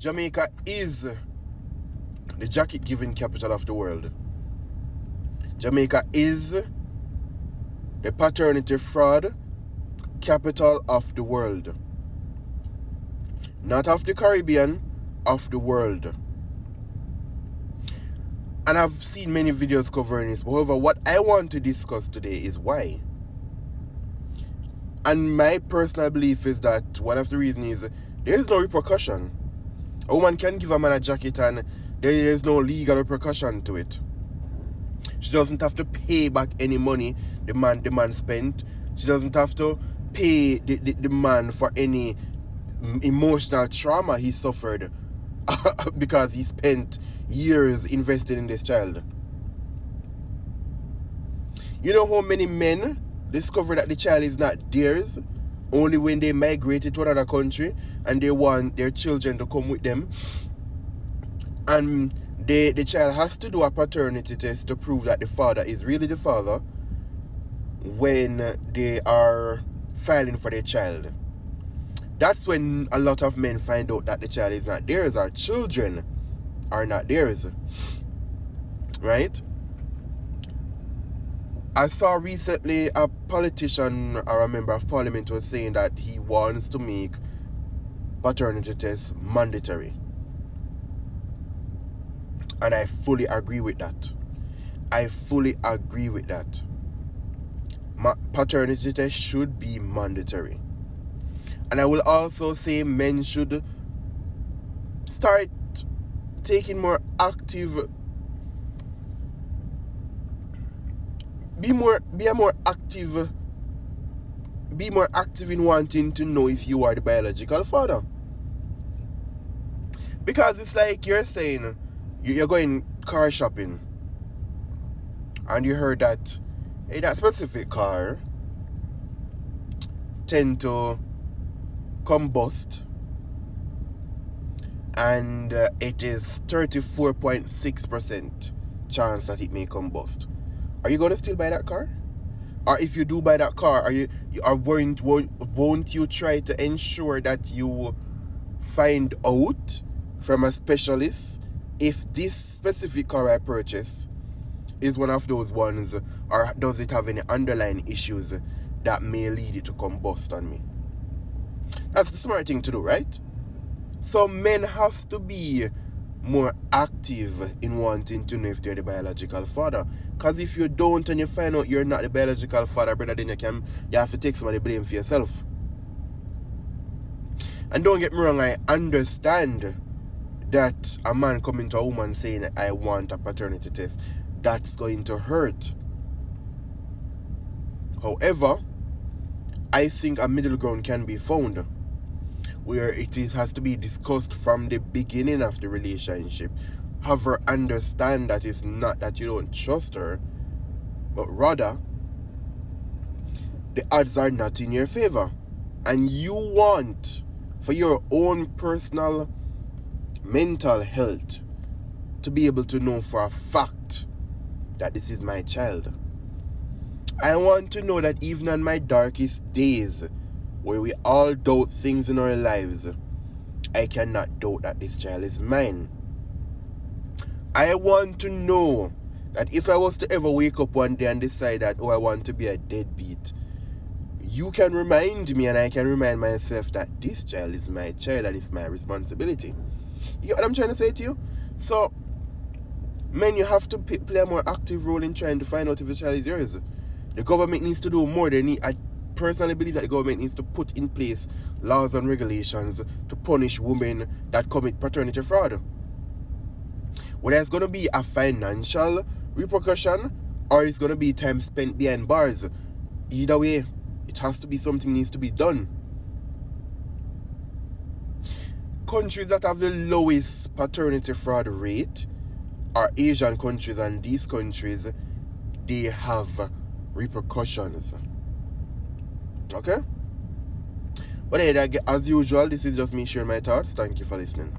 Jamaica is the jacket giving capital of the world. Jamaica is the paternity fraud capital of the world. Not of the Caribbean, of the world. And I've seen many videos covering this. However, what I want to discuss today is why. And my personal belief is that one of the reasons is there is no repercussion. A woman can give a man a jacket and there is no legal repercussion to it. She doesn't have to pay back any money the man spent. She doesn't have to pay the man for any emotional trauma he suffered because he spent years invested in this child. You know how many men discover that the child is not theirs only when they migrated to another country and they want their children to come with them, and the child has to do a paternity test to prove that the father is really the father when they are filing for their child. That's when a lot of men find out that the child is not theirs, or children are not theirs. Right? I saw recently a politician or a member of parliament was saying that he wants to make paternity tests mandatory. And I fully agree with that. I fully agree with that. Paternity tests should be mandatory. And I will also say men should start taking more active, be more active in wanting to know if you are the biological father. Because it's like you're saying you're going car shopping and you heard that that specific car tend to combust, and it is 34.6% chance that it may combust. Are you going to still buy that car? Or if you do buy that car, won't you try to ensure that you find out from a specialist if this specific car I purchase is one of those ones, or does it have any underlying issues that may lead it to combust on me? That's the smart thing to do, right? So men have to be more active in wanting to know if they're the biological father. Because if you don't and you find out you're not the biological father, brother, then you have to take some of the blame for yourself. And don't get me wrong, I understand that a man coming to a woman saying, I want a paternity test, that's going to hurt. However, I think a middle ground can be found where has to be discussed from the beginning of the relationship. Have her understand that it's not that you don't trust her, but rather the odds are not in your favor, and you want, for your own personal mental health, to be able to know for a fact that this is my child. I want to know that even on my darkest days, where we all doubt things in our lives, I cannot doubt that this child is mine. I want to know that if I was to ever wake up one day and decide that, I want to be a deadbeat, you can remind me and I can remind myself that this child is my child and it's my responsibility. You get what I'm trying to say to you? So, men, you have to play a more active role in trying to find out if the child is yours. The government needs to do more. I personally believe that the government needs to put in place laws and regulations to punish women that commit paternity fraud. Whether it's going to be a financial repercussion or it's going to be time spent behind bars, either way, it has to be something needs to be done. Countries that have the lowest paternity fraud rate are Asian countries, and these countries, they have repercussions. Okay? But hey, as usual, this is just me sharing my thoughts. Thank you for listening.